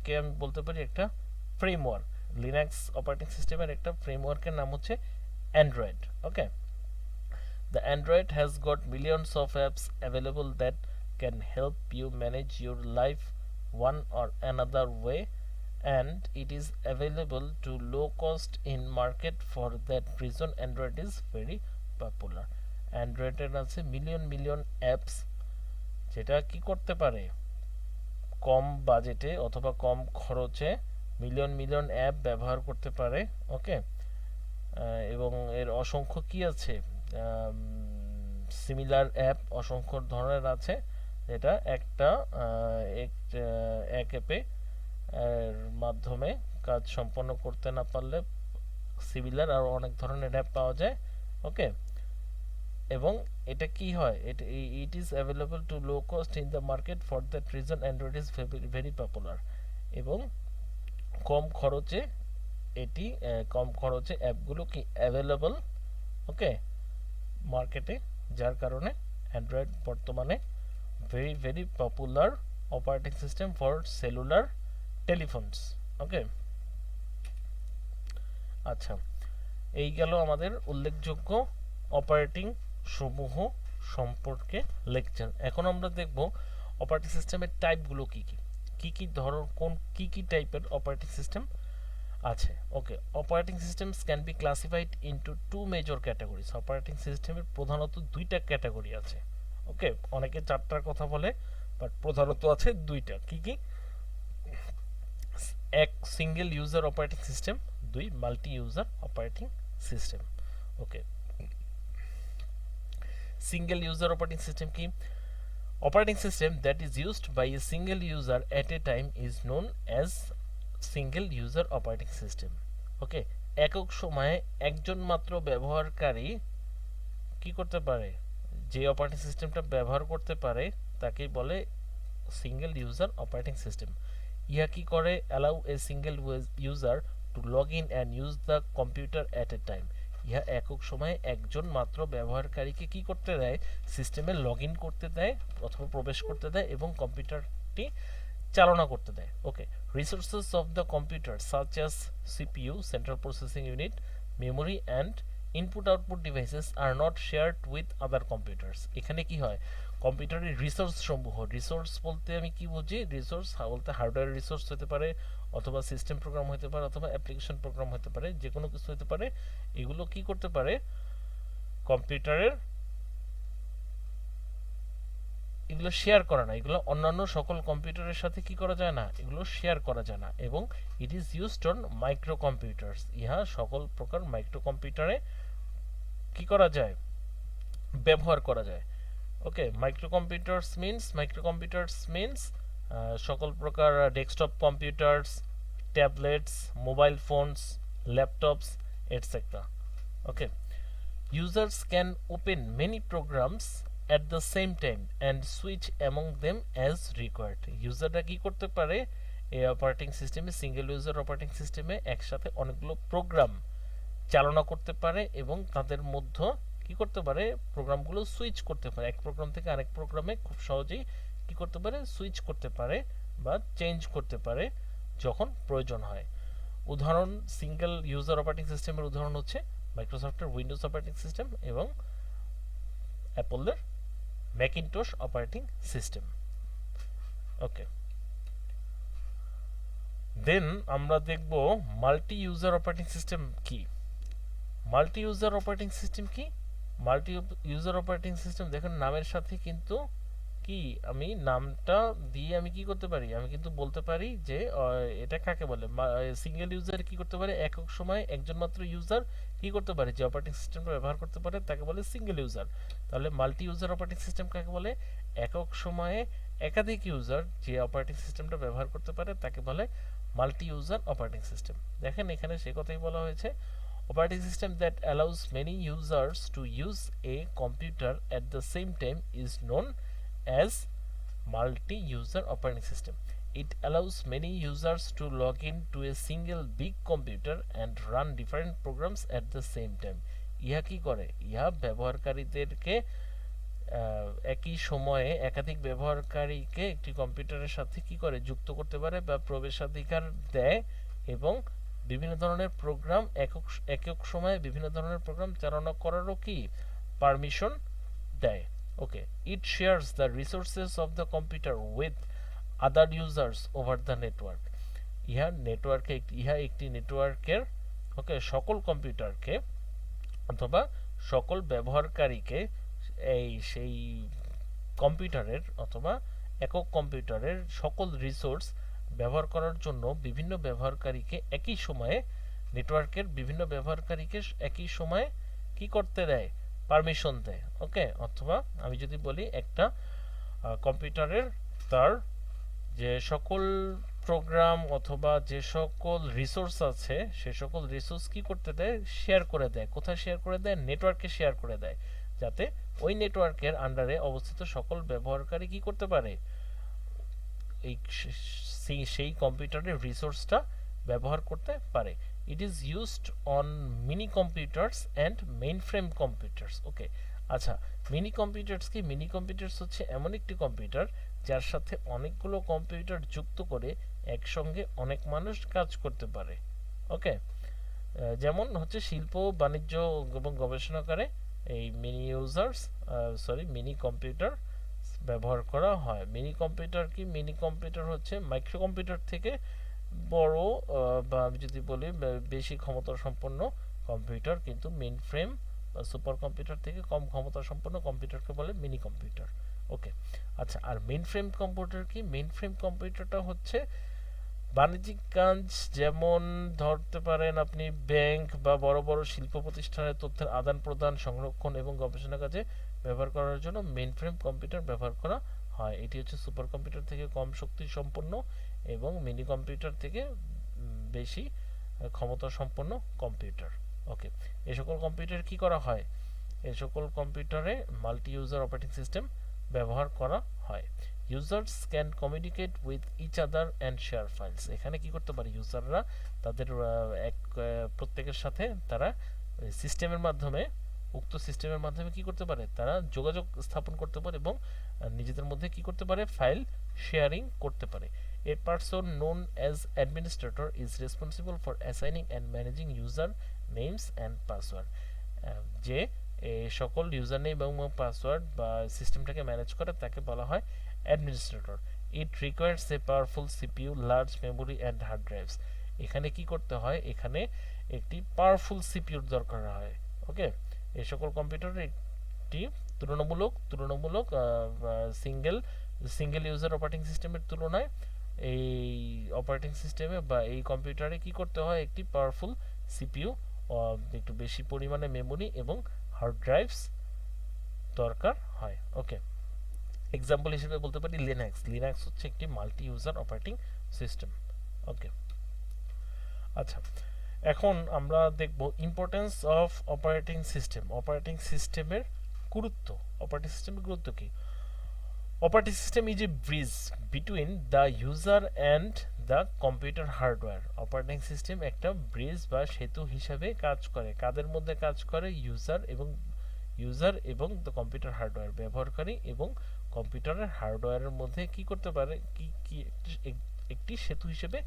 S1: কে আমি বলতে পারি একটা ফ্রেমওয়ার্ক, লিনাক্স অপারেটিং সিস্টেমের একটা ফ্রেমওয়ার্কের নাম হচ্ছে Android. Okay, the Android has got millions of apps available that can help you manage your life one or another way, and it is available to low cost in market. For that reason Android is very popular। Android এর আছে মিলিয়ন অ্যাপস যেটা কি করতে পারে, কম বাজেটে অথবা কম খরচে মিলিয়ন অ্যাপ ব্যবহার করতে পারে। ওকে, এবং এর অসংখ্য কি আছে, সিমিলার অ্যাপ অসংখ্য ধরনের আছে, যেটা একটা এক অ্যাপে মাধ্যমে কাজ সম্পন্ন করতে না পারলে সিমিলার আরও অনেক ধরনের অ্যাপ পাওয়া যায়। ওকে, এবং এটা কি হয়, it is available to low cost in the market. For that reason Android is very popular. এবং কম খরচে অ্যাপগুলো কি অ্যাভেলেবল, ওকে, মার্কেটে, যার কারণে অ্যান্ড্রয়েড বর্তমানে very popular operating system for cellular telephones. Okay, আচ্ছা, এই গেল আমাদের উল্লেখযোগ্য অপারেটিং সমূহ সম্পর্কে লেকচার। এখন আমরা দেখব অপারেটিং সিস্টেমের টাইপগুলো কি কি কি ধরন কোন কি টাইপের অপারেটিং সিস্টেম আছে। Okay, operating systems can be classified into two major categories. Operating সিস্টেমের প্রধানত দুইটা ক্যাটাগরি আছে। ওকে, অনেকে চারটার কথা বলে, বাট প্রধানত আছে দুইটা। কি কি? এক সিঙ্গেল ইউজার অপারেটিং সিস্টেম, দুই মাল্টি ইউজার অপারেটিং সিস্টেম। ওকে, সিঙ্গেল ইউজার অপারেটিং সিস্টেম কি? Operating system that is used by a single user at a time is known as single user operating system. ওকে, একক সময়ে একজন মাত্র ব্যবহারকারী কি করতে পারে, যে অপারেটিং সিস্টেমটা ব্যবহার করতে পারে তাকেই বলে সিঙ্গেল ইউজার অপারেটিং সিস্টেম। ইহা কি করে? Allow a single user to log in and use the computer at a time. ইহা একক সময়ে একজন মাত্র ব্যবহারকারীকে কি করতে দেয়? সিস্টেমে লগ ইন করতে দেয় অথবা প্রবেশ করতে দেয় এবং কম্পিউটারটি চালনা করতে দেয়। Okay, resources of the computer such as CPU, central processing unit, memory and input output devices are not shared with other computers. এখানে কি হয়? কম্পিউটারের রিসোর্স সমূহ, রিসোর্স বলতে আমি কি বুঝি? রিসোর্স বলতে হার্ডওয়্যার রিসোর্স হতে পারে, অথবা সিস্টেম প্রোগ্রাম হতে পারে, অথবা অ্যাপ্লিকেশন প্রোগ্রাম হতে পারে, যে কোনো কিছু হতে পারে। এগুলো কি করতে পারে? কম্পিউটারের এগুলো শেয়ার করা না, এগুলো অন্যান্য সকল কম্পিউটারের সাথে কি করা যায় না, এগুলো শেয়ার করা যায় না। এবং ইট is used on micro computers. ইহা সকল প্রকার মাইক্রো কম্পিউটারে কি করা যায়? ব্যবহার করা যায়। ওকে, মাইক্রো কম্পিউটার্স মিনস সকল প্রকার desktop computers, tablets, mobile phones, laptops etcetera. Okay, users can open many programs at the same time and switch among them as required. ইউজাররা কি করতে পারে? এই অপারেটিং সিস্টেমে, সিঙ্গেল ইউজার অপারেটিং সিস্টেমে একসাথে অনেকগুলো প্রোগ্রাম চালনা করতে পারে এবং তাদের মধ্যে কি করতে পারে? প্রোগ্রামগুলো সুইচ করতে পারে। এক প্রোগ্রাম থেকে আরেক প্রোগ্রামে খুব সহজেই কি করতে পারে? সুইচ করতে পারে বা চেঞ্জ করতে পারে যখন প্রয়োজন হয়। উদাহরণ, সিঙ্গেল ইউজার অপারেটিং সিস্টেমের উদাহরণ হচ্ছে মাইক্রোসফটের উইন্ডোজ অপারেটিং সিস্টেম এবং অ্যাপলের ম্যাকিনটশ অপারেটিং সিস্টেম। ওকে, দেন আমরা দেখব মাল্টি ইউজার অপারেটিং সিস্টেম কি। মাল্টি ইউজার অপারেটিং সিস্টেম কি? মাল্টি ইউজার অপারেটিং সিস্টেম দেখেন নামের সাথে কিন্তু কি, আমি নামটা দিয়ে আমি কি করতে পারি? আমি কিন্তু বলতে পারি যে এটা কাকে বলে। সিঙ্গেল ইউজার কি করতে পারে? একক সময়ে একজন মাত্র ইউজার কি করতে পারে? যে অপারেটিং সিস্টেমটা ব্যবহার করতে পারে তাকে বলে সিঙ্গেল ইউজার। তাহলে মাল্টি ইউজার অপারেটিং সিস্টেম কাকে বলে? একক সময়ে একাধিক ইউজার যে অপারেটিং সিস্টেমটা ব্যবহার করতে পারে তাকে বলে মাল্টি ইউজার অপারেটিং সিস্টেম। দেখেন এখানে সে কথাই বলা হয়েছে, operating system that allows many users to use a computer at the same time is known as multi-user operating system. It allows many users to log in to a single big computer and run different programs at the same time. ইহা কি করে? ইহা ব্যবহারকারীদেরকে একই সময়ে একাধিক ব্যবহারকারীকে একটি কম্পিউটারের সাথে কি করে? যুক্ত করতে পারে বা প্রবেশাধিকার দেয় এবং বিভিন্ন ধরনের প্রোগ্রাম একক সময়ে বিভিন্ন ধরনের প্রোগ্রাম চালনা করারও কি পারমিশন দেয়। Okay, it shares the resources of the computer with other users over the network. ইহা একটি নেটওয়ার্কের ওকে সকল কম্পিউটারকে অথবা সকল ব্যবহারকারীকে সেই কম্পিউটারের অথবা একক কম্পিউটারের সকল রিসোর্স ব্যবহার করার জন্য বিভিন্ন ব্যবহারকারীকে একই সময়ে, নেটওয়ার্কের বিভিন্ন ব্যবহারকারীকে একই সময়ে কি করতে দেয়? পারমিশন দেয়। ওকে, অথবা আমি যদি বলি একটা কম্পিউটারের তার যে সকল প্রোগ্রাম অথবা যে সকল রিসোর্স আছে সে সকল রিসোর্স কি করতে দেয়? শেয়ার করে দেয়। কোথায় শেয়ার করে দেয়? নেটওয়ার্কে শেয়ার করে দেয়, যাতে ওই নেটওয়ার্কের আন্ডারে অবস্থিত সকল ব্যবহারকারী কি করতে পারে? সেই কম্পিউটারের রিসোর্সটা ব্যবহার করতে পারে। It is used on mini computers and mainframe computers. Okay, আচ্ছা, মিনি কম্পিউটার্স কি? মিনি কম্পিউটার্স হচ্ছে এমন একটি কম্পিউটার যার সাথে অনেকগুলো কম্পিউটার যুক্ত করে একসঙ্গে অনেক মানুষ কাজ করতে পারে। ওকে, যেমন হচ্ছে শিল্প, বাণিজ্য এবং গবেষণাগারে এই মিনি কম্পিউটার ব্যবহার করা হয়। মিনি কম্পিউটার কি? মিনি কম্পিউটার হচ্ছে মাইক্রো কম্পিউটার থেকে বড় বা আমি যদি বলি বেশি ক্ষমতা সম্পন্ন কম্পিউটার, কিন্তু মেইন ফ্রেম বা সুপার কম্পিউটার থেকে কম ক্ষমতা সম্পন্ন কম্পিউটারকে বলে মিনি কম্পিউটার। ওকে, আচ্ছা, আর মেইন ফ্রেম কম্পিউটার কি? মেইন ফ্রেম কম্পিউটারটা হচ্ছে বাণিজ্যিক কাজ, যেমন ধরতে পারেন আপনি ব্যাংক বা বড় বড় শিল্প প্রতিষ্ঠানের তথ্যের আদান প্রদান, সংরক্ষণ এবং গবেষণা কাজে ব্যবহার করার জন্য মেইন ফ্রেম কম্পিউটার ব্যবহার করা হয়। এটি হচ্ছে সুপার কম্পিউটার থেকে কম শক্তি সম্পন্ন এবং মিনি কম্পিউটার থেকে বেশি ক্ষমতা সম্পন্ন কম্পিউটার। ওকে, এই সকল কম্পিউটার কি করা হয়? এই সকল কম্পিউটারে মাল্টি ইউজার অপারেটিং সিস্টেম ব্যবহার করা হয়। Users can communicate with each other and share files. এখানে কি করতে পারে? ইউজাররা তাদের প্রত্যেকের সাথে তারা সিস্টেমের মাধ্যমে, উক্ত সিস্টেমের মাধ্যমে কি করতে পারে? তারা যোগাযোগ স্থাপন করতে পারে এবং নিজেদের মধ্যে কি করতে পারে? ফাইল শেয়ারিং করতে পারে। A person known as administrator is responsible for assigning and managing user names and password. যে সকল ইউজার নেম এবং পাসওয়ার্ড বা সিস্টেমটাকে ম্যানেজ করে তাকে বলা হয় administrator. It requires a powerful CPU, large memory and hard drives. এখানে কি করতে হয়? এখানে একটি পাওয়ারফুল সিপিইউর দরকার হয়। ওকে, এই সকল কম্পিউটারের একটি তুলনামূলক সিঙ্গেল সিঙ্গেল ইউজার অপারেটিং সিস্টেমের তুলনায় এই অপারেটিং সিস্টেমে বা এই কম্পিউটারে কি করতে হয়? একটি পাওয়ারফুল সিপিইউ, একটু বেশি পরিমাণে মেমোরি এবং হার্ড ড্রাইভস দরকার হয়। ওকে, এক্সাম্পল হিসেবে বলতে পারি লিনাক্স। লিনাক্স হচ্ছে একটি মাল্টি ইউজার অপারেটিং সিস্টেম। ওকে, আচ্ছা, এখন আমরা দেখব importance of operating system. Operating সিস্টেমের গুরুত্ব। অপারেটিং সিস্টেমের গুরুত্ব কি? Operating system is a bridge between the user and the computer hardware. Operating system একটা ব্রিজ বা সেতু হিসাবে কাজ করে। কাদের মধ্যে কাজ করে? ইউজার এবং দ্য কম্পিউটার হার্ডওয়্যার, ব্যবহারকারী এবং কম্পিউটারের হার্ডওয়্যারের মধ্যে কি করতে পারে? কি একটি সেতু হিসেবে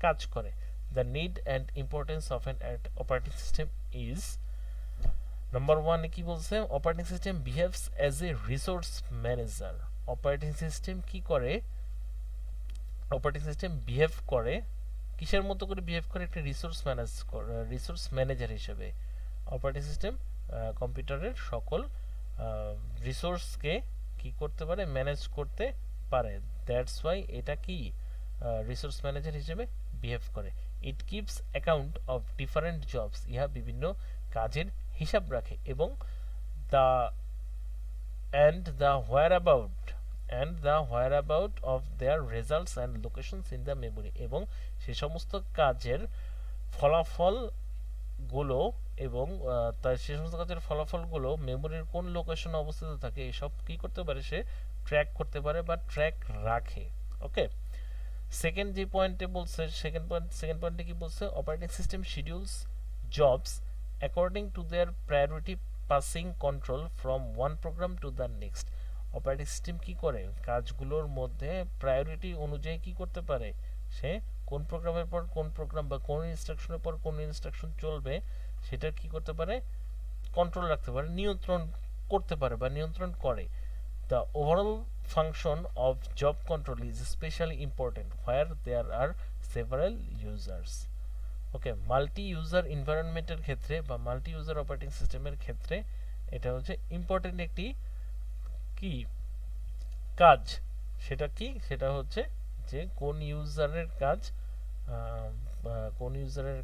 S1: কাজ করে। The need and importance of an operating system is, number one কি বলছে? Operating system behaves as a resource manager. Operating system কি করে? অপারেটিং সিস্টেম বিহেভ করে কিসের মতো করে? বিহেভ করে একটা রিসোর্স ম্যানেজার হিসেবে। অপারেটিং সিস্টেম কম্পিউটারের সকল রিসোর্সকে কি করতে পারে? ম্যানেজ করতে পারে। দ্যাটস ওয়াই এটা কি রিসোর্স ম্যানেজার হিসেবে বিহেভ করে। It keeps account of different jobs. ইহা বিভিন্ন কাজের হিসাব রাখে এবং the whereabout of their results and locations in the memory, এবং সে সমস্ত কাজের ফলাফলগুলো এবং সে সমস্ত কাজের ফলাফলগুলো মেমোরির কোন লোকেশনে অবস্থিত থাকে এসব কি করতে পারে? সে ট্র্যাক করতে পারে বা ট্র্যাক রাখে। ওকে, সেকেন্ড যে পয়েন্টে বলছে, সেকেন্ড পয়েন্টে কি বলছে? Operating system schedules jobs according to their priority, passing control from one programme to the next. Operating system কি করে? কাজগুলোর মধ্যে প্রায়োরিটি অনুযায়ী কি করতে পারে? সে কোন প্রোগ্রামের পর কোন প্রোগ্রাম বা কোন ইনস্ট্রাকশনের পর কোন ইনস্ট্রাকশন চলবে সেটা কি করতে পারে? কন্ট্রোল রাখতে পারে, নিয়ন্ত্রণ করতে পারে বা নিয়ন্ত্রণ করে। The overall function of job control is especially important where there are several users. Okay, multi user এনভায়রনমেন্টের ক্ষেত্রে বা মাল্টি ইউজার অপারেটিং সিস্টেমের ক্ষেত্রে এটা হচ্ছে ইম্পর্টেন্ট একটি কি কাজ। সেটা কি? সেটা হচ্ছে যে কোন ইউজারের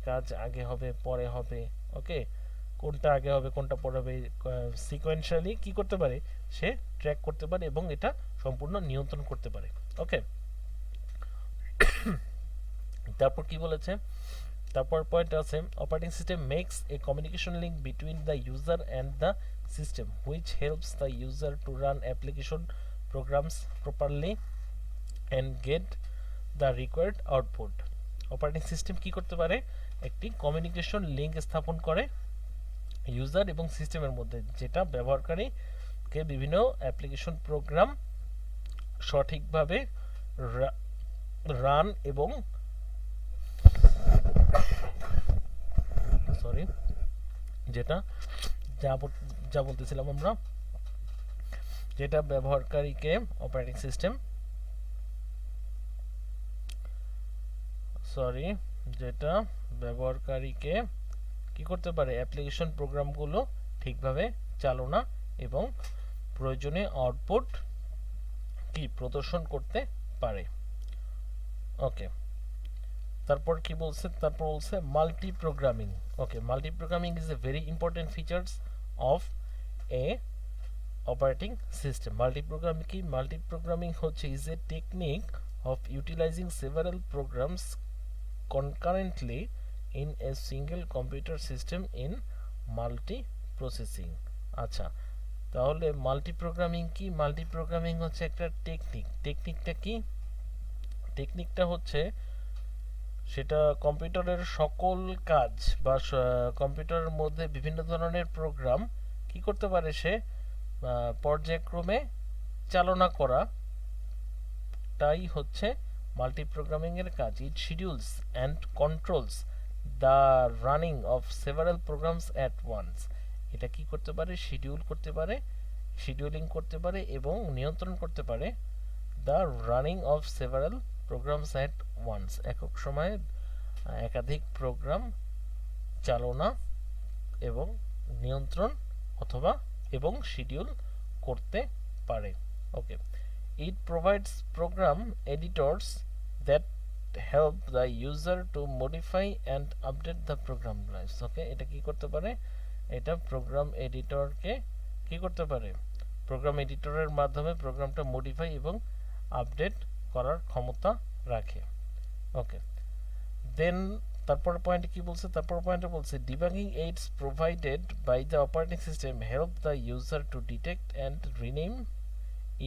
S1: কাজ আগে হবে পরে হবে। ওকে, কোনটা আগে হবে কোনটা পরে হবে সিকোয়েন্সিয়ালি কি করতে পারে? সে ট্র্যাক করতে পারে এবং এটা সম্পূর্ণ নিয়ন্ত্রণ করতে পারে। ওকে, তারপর কি বলেছে? তারপর পয়েন্ট আছে, operating system makes a communication link between the user and the system which helps the user to run application programs properly and get the required output. Operating system কি করতে পারে? একটি কমিউনিকেশন লিঙ্ক স্থাপন করে ইউজার এবং সিস্টেমের মধ্যে, যেটা ব্যবহারকারীকে বিভিন্ন অ্যাপ্লিকেশন প্রোগ্রাম সঠিকভাবে রান এবং যা বলতেছিলাম আমরা, যেটা ব্যবহারকারীকে অপারেটিং সিস্টেম যেটা ব্যবহারকারীকে কি করতে পারে, অ্যাপ্লিকেশন প্রোগ্রামগুলো ঠিকভাবে চালনা এবং প্রয়োজনীয় আউটপুট কি প্রদর্শন করতে পারে। ওকে, তারপর কি বলছে, তারপর বলছে multi programming. Okay, multi programming is a very important features of A operating system. Multi programming কি, মাল্টি প্রোগ্রামিং হচ্ছে is a technique of utilising several programs concurrently in a single computer system in multi processing। আচ্ছা, তাহলে মাল্টি প্রোগ্রামিং কি, মাল্টি প্রোগ্রামিং হচ্ছে একটা টেকনিক। টেকনিকটা কি, টেকনিকটা হচ্ছে সেটা কম্পিউটারের সকল কাজ বা কম্পিউটারের মধ্যে বিভিন্ন ধরনের প্রোগ্রাম কি করতে পারে, সে পর্যায়ক্রমে চালনা করা, তাই হচ্ছে মাল্টি প্রোগ্রামিং এর কাজ। It schedules and controls the running of several programs at once. এটা কি করতে পারে, শিডিউল করতে পারে, শিডিউলিং করতে পারে এবং নিয়ন্ত্রণ করতে পারে the running of several programs at once, একক সময়ে একাধিক প্রোগ্রাম চালনা এবং নিয়ন্ত্রণ অথবা এবং শিডিউল করতে পারে। ওকে, it provides program editors that help the user to modify and update the program lives। ওকে, এটা কি করতে পারে, এটা প্রোগ্রাম এডিটরকে কি করতে পারে, প্রোগ্রাম এডিটরের মাধ্যমে প্রোগ্রামটা মডিফাই এবং আপডেট করার ক্ষমতা রাখে। ওকে, দেন তারপর পয়েন্টে কি বলছে, তারপর পয়েন্টে বলছে debugging aids provided by the operating system help the user to detect and rename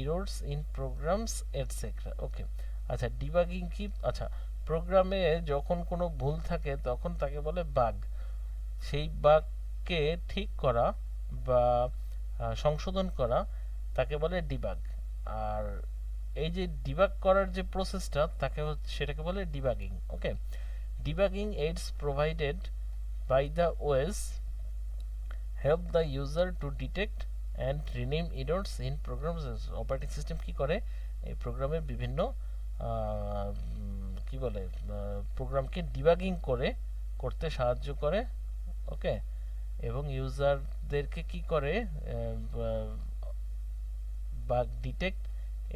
S1: errors in programs etc। Okay, আচ্ছা ডিবাগিং কি, আচ্ছা প্রোগ্রামে যখন কোনো ভুল থাকে তখন তাকে বলে বাগ। সেই বাগকে ঠিক করা বা সংশোধন করা তাকে বলে ডিবাগ। আর এই যে ডিবাগ করার যে প্রসেসটা তাকে সেটাকে বলে debugging. Okay, debugging aids provided by the OS help the user to detect and rename errors in programs. Operating system কি করে, এই প্রোগ্রামের বিভিন্ন কি বলে প্রোগ্রামকে ডিবাগিং করতে সাহায্য করে। ওকে, এবং ইউজারদেরকে কি করে বাগ ডিটেক্ট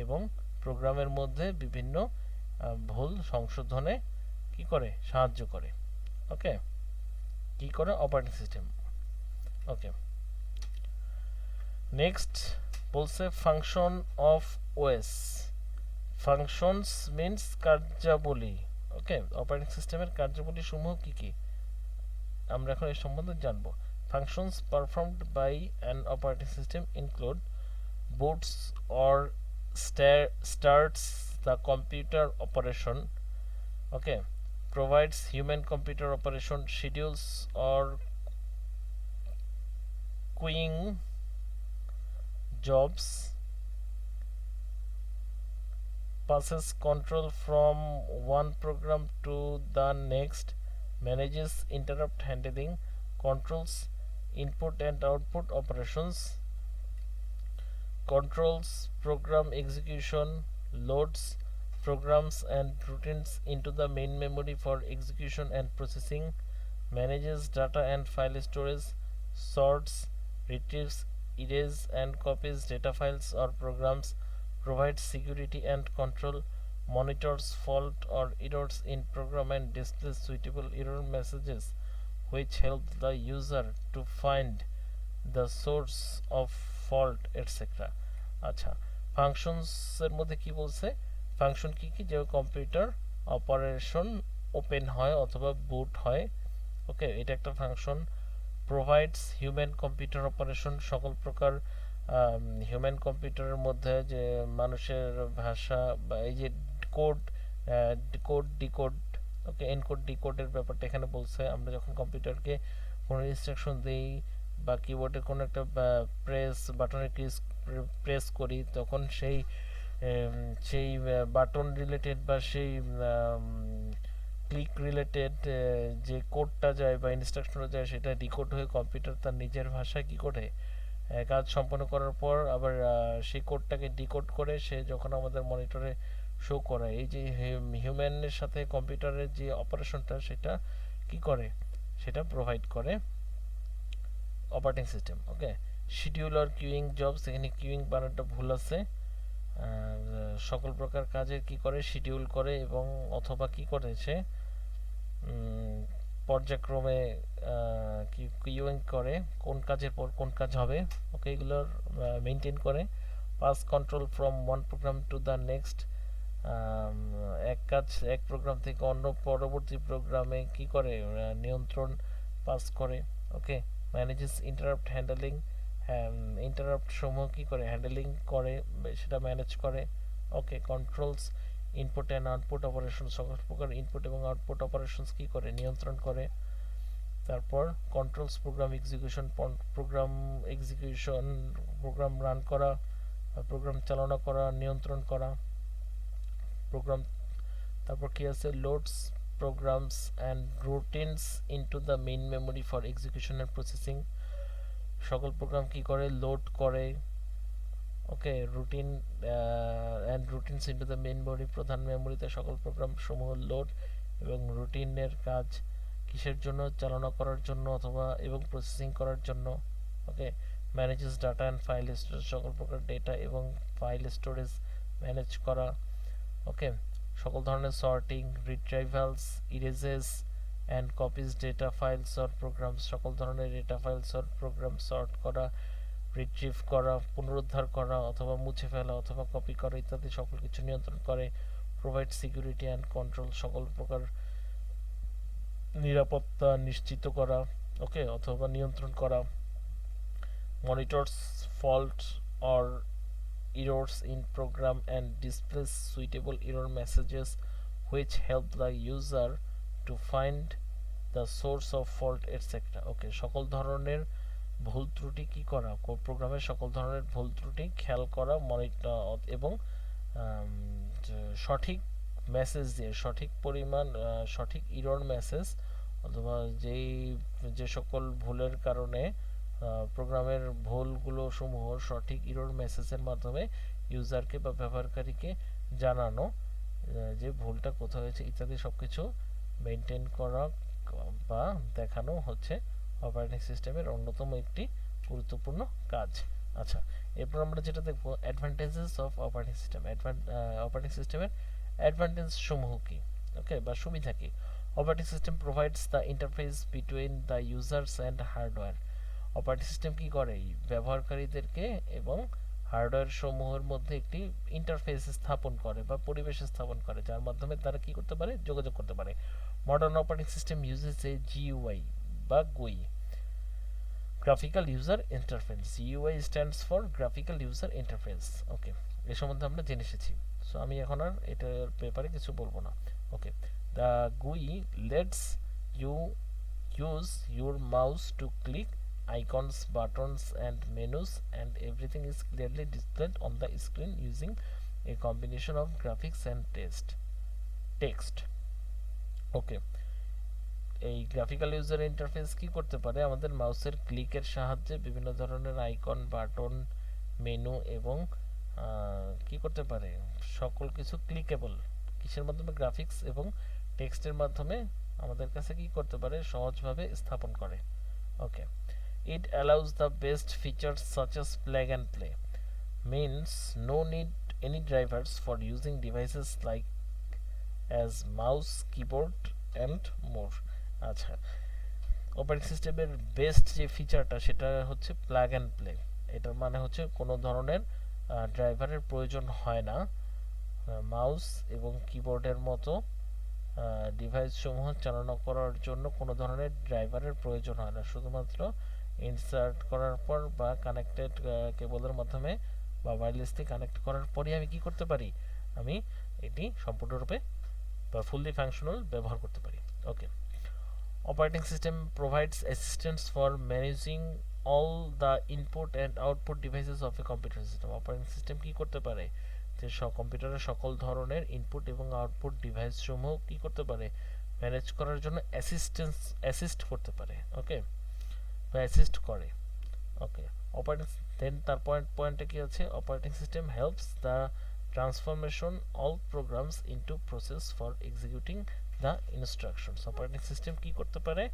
S1: এবং প্রোগ্রামের মধ্যে বিভিন্ন ভুল সংশোধনে কি করে সাহায্য করে। ওকে, কি করে অপারেটিং সিস্টেম। ওকে, নেক্সট বলছে function of OS. Functions means কার্যাবলী। ওকে, অপারেটিং সিস্টেমের কার্যাবলী সমূহ কি কি আমরা এখন এই সম্বন্ধে জানবো। Functions performed by an operating system include boots or starts the computer operation, okay, provides human computer operation, schedules or queuing jobs, passes control from one program to the next, manages interrupt handling, controls input and output operations, controls program execution, loads programs and routines into the main memory for execution and processing, manages data and file storage, sorts, retrieves, erases and copies data files or programs, provides security and control, monitors fault or errors in program and displays suitable error messages which help the user to find the source of fault etcetera. আচ্ছা, ফাংশনস এর মধ্যে কি বলছে, ফাংশন কি কি, যে কম্পিউটার অপারেশন ওপেন হয় অথবা বুট হয়। ওকে, এটা একটা function. Provides human computer operation, সকল প্রকার হিউম্যান কম্পিউটারের মধ্যে যে মানুষের ভাষা বা এই যে কোড কোড ডিকোড, ওকে, এনকোড ডিকোডের ব্যাপারটা এখানে বলছে। আমরা যখন কম্পিউটারকে কোনো ইনস্ট্রাকশন দেই বা কিবোর্ডে কোনো একটা বাটনের প্রেস করি তখন সেই বাটন রিলেটেড বা সেই ক্লিক রিলেটেড যে কোডটা যায় বা ইনস্ট্রাকশনটা যায় সেটা ডিকোড হয়ে কম্পিউটার তার নিজের ভাষায় কি করে কাজ সম্পন্ন করার পর আবার সেই কোডটাকে ডিকোড করে সে যখন আমাদের মনিটরে শো করে, এই যে হিউম্যানের সাথে কম্পিউটারের যে অপারেশনটা সেটা কি করে, সেটা প্রোভাইড করে অপারেটিং সিস্টেম। ওকে, শিডিউল আর কিউইং জবস, এখানে কিউইং বানানটা ভুল আছে। সকল প্রকার কাজের কি করে, শিডিউল করে এবং অথবা কি করে সে পর্যায়ক্রমে কিউইং করে, কোন কাজের পর কোন কাজ হবে, ওকে, এগুলোর মেনটেন করে। Pass control from one programme to the next, এক কাজ এক প্রোগ্রাম থেকে অন্য পরবর্তী প্রোগ্রামে কি করে নিয়ন্ত্রণ পাস করে। Okay, manages interrupt handling, interrupt সমূহ কি করে হ্যান্ডলিং করে, সেটা ম্যানেজ করে। Okay, controls input and output operation, সকল প্রকার ইনপুট এবং আউটপুট অপারেশনস কি করে নিয়ন্ত্রণ করে। তারপর controls program execution, program run করা, প্রোগ্রাম চালনা করা, নিয়ন্ত্রণ করা প্রোগ্রাম। তারপর কি আছে, loads programs and routines into the main memory for execution and processing, সকল প্রোগ্রাম কি করে লোড করে। Okay, routine and routines into the main memory, প্রধান মেমোরিতে সকল প্রোগ্রাম সমূহ লোড এবং রুটিনের কাজ কিসের জন্য, চালনা করার জন্য অথবা এবং প্রসেসিং করার জন্য। Okay, manages data and file storage, সকল প্রকার ডেটা এবং ফাইল স্টোরেজ ম্যানেজ করা। ওকে, সকল ধরনের sorting, retrievals, erases and copies data files or program, সকল ধরনের data files or program sort করা, রিট্রিভ করা, পুনরুদ্ধার করা অথবা মুছে ফেলা অথবা কপি করা ইত্যাদি সকল কিছু নিয়ন্ত্রণ করে। প্রোভাইড সিকিউরিটি অ্যান্ড কন্ট্রোল, সকল প্রকার নিরাপত্তা নিশ্চিত করা, ওকে, অথবা নিয়ন্ত্রণ করা। Monitors fault or errors in program and displays suitable error messages which help the user to find the source of fault etc. ওকে, সকল ধরনের ভুল ত্রুটি কি করা, প্রোগ্রামের সকল ধরনের ভুল ত্রুটি খেয়াল করা, মনিটর এবং সঠিক মেসেজ দিয়ে সঠিক পরিমাণ সঠিক ইরর মেসেজ অথবা যে সকল ভুলের কারণে প্রোগ্রামের ভুলগুলো সমূহ সঠিক ইরর মেসেজের মাধ্যমে ইউজারকে বা ব্যবহারকারীকে জানানো যে ভুলটা কোথায় হয়েছে ইত্যাদি সবকিছু মেনটেন করা বা দেখানো হচ্ছে অপারেটিং সিস্টেমের অন্যতম একটি গুরুত্বপূর্ণ কাজ। আচ্ছা, এরপর আমরা যেটা দেখবো advantages of operating system. Operating সিস্টেমের অ্যাডভান্টেজ সমূহ কি, ওকে, বা সুবিধা কি। Operating system provides the interface between the users and hardware, operating system কি করে ব্যবহারকারীদেরকে এবং হার্ডওয়্যার সমূহের মধ্যে একটি ইন্টারফেস স্থাপন করে বা পরিবেশ স্থাপন করে যার মাধ্যমে তারা কি করতে পারে, যোগাযোগ করতে পারে। Modern operating system uses a GUI বা GUI, graphical user interface. GUI stands for graphical user interface. Okay, এ সম্বন্ধে আমরা জেনে এসেছি, সো আমি এখন আর এটার ব্যাপারে কিছু বলবো না। Okay, the GUI lets you use your mouse to click icons, buttons and menus and everything is clearly displayed on the screen using a combination of graphics and text. ওকে, এই গ্রাফিক্যাল ইউজার ইন্টারফেস কি করতে পারে, আমাদের মাউসের ক্লিকের সাহায্যে বিভিন্ন ধরনের আইকন, বাটন, মেনু এবং কি করতে পারে, সকল কিছু ক্লিকেবল কিসের মাধ্যমে, গ্রাফিক্স এবং টেক্সটের মাধ্যমে আমাদের কাছে কি করতে পারে, সহজভাবে স্থাপন করে। ওকে, it allows the best features such as plug and play, means no need any drivers for using devices like as mouse, keyboard and more. আচ্ছা, অপারেটিং সিস্টেমের বেস্ট যে ফিচারটা সেটা হচ্ছে প্লাগ অ্যান্ড প্লে। এটার মানে হচ্ছে কোনো ধরনের ড্রাইভারের প্রয়োজন হয় না, মাউস এবং কিবোর্ডের মতো ডিভাইস সমূহ চালনা করার জন্য কোনো ধরনের ড্রাইভারের প্রয়োজন হয় না, শুধুমাত্র ইনসার্ট করার পর বা কানেক্টেড কেবলের মাধ্যমে বা ওয়্যারলেসলি কানেক্ট করার পরই আমি কি করতে পারি, আমি এটি সম্পূর্ণরূপে বা ফুললি ফাংশনাল ব্যবহার করতে পারি। Okay, operating system provides assistance for managing all the input and output devices of a computer system. Operating system কি করতে পারে, যে কম্পিউটারের সকল ধরনের ইনপুট এবং আউটপুট ডিভাইস সমূহ কি করতে পারে, ম্যানেজ করার জন্য অ্যাসিস্ট করতে পারে। ওকে, বা অ্যাসিস্ট করে। ওকে, অপারেটিং দেন তার পয়েন্টে কি আছে, operating system helps the transformation all programs into process for executing the instructions. Operating system কি করতে পারে,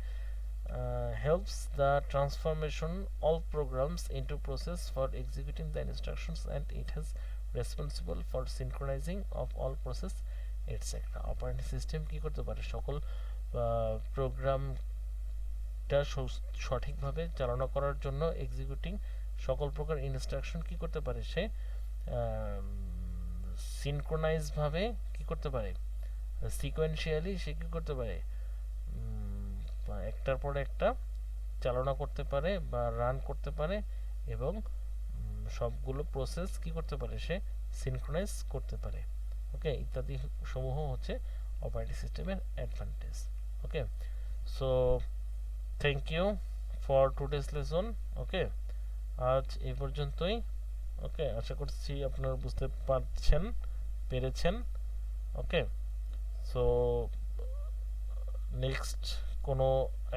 S1: helps the transformation all programs into process for executing the instructions, and it has responsible for synchronizing of all process etc. Operating system কি করতে পারে, সকল প্রোগ্রামটা সঠিকভাবে চালনা করার জন্য এক্সিকিউটিং সকল প্রকার ইনস্ট্রাকশন কি করতে পারে, সে সিনক্রোনাইজ ভাবে কি করতে পারে, সিকোয়েন্সিয়ালি সে কি করতে পারে, একটার পর একটা চালনা করতে পারে বা রান করতে পারে, এবং সবগুলো প্রসেস কি করতে পারে, সে সিনক্রোনাইজ করতে পারে। ওকে, ইত্যাদি সমূহ হচ্ছে অপারেটিং সিস্টেমের advantage. Okay, so thank you for today's lesson. Okay, আজ এই পর্যন্তই। ওকে, আশা করছি আপনারা বুঝতে পেরেছেন। ওকে, সো নেক্সট কোনো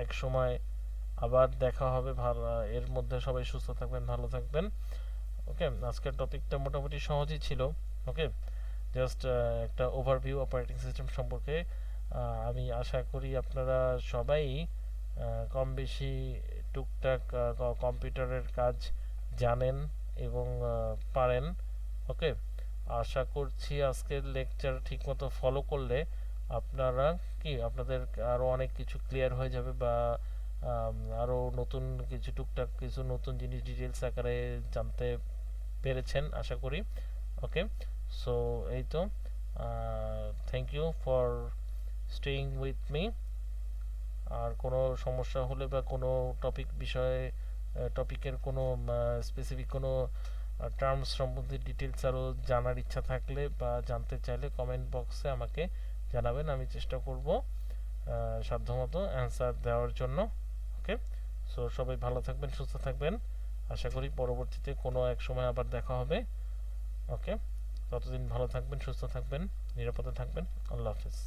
S1: এক সময় আবার দেখা হবে। ভালো, এর মধ্যে সবাই সুস্থ থাকবেন, ভালো থাকবেন। ওকে, আজকের টপিকটা মোটামুটি সহজই ছিল। ওকে, জাস্ট একটা ওভারভিউ অপারেটিং সিস্টেম সম্পর্কে। আমি আশা করি আপনারা সবাই কম বেশি টুকটাক কম্পিউটারের কাজ জানেন এবং পারেন। ওকে, আশা করছি আজকের লেকচার ঠিকমতো ফলো করলে আপনারা আপনাদের আরও অনেক কিছু ক্লিয়ার হয়ে যাবে, বা আরও নতুন কিছু টুকটাক কিছু নতুন জিনিস ডিটেলস আকারে জানতে পেরেছেন আশা করি। ওকে, সো এই তো, thank you for staying with me. আর কোনো সমস্যা হলে বা কোনো টপিকের কোনো স্পেসিফিক কোনো টার্মস সম্বন্ধে ডিটেলস আরও জানার ইচ্ছা থাকলে বা জানতে চাইলে কমেন্ট বক্সে আমাকে জানাবেন, আমি চেষ্টা করব সাধ্যমতো অ্যান্সার দেওয়ার জন্য। ওকে, সো সবাই ভালো থাকবেন, সুস্থ থাকবেন। আশা করি পরবর্তীতে কোনো এক সময় আবার দেখা হবে। ওকে, ততদিন ভালো থাকবেন, সুস্থ থাকবেন, নিরাপদে থাকবেন। আল্লাহ হাফিজ।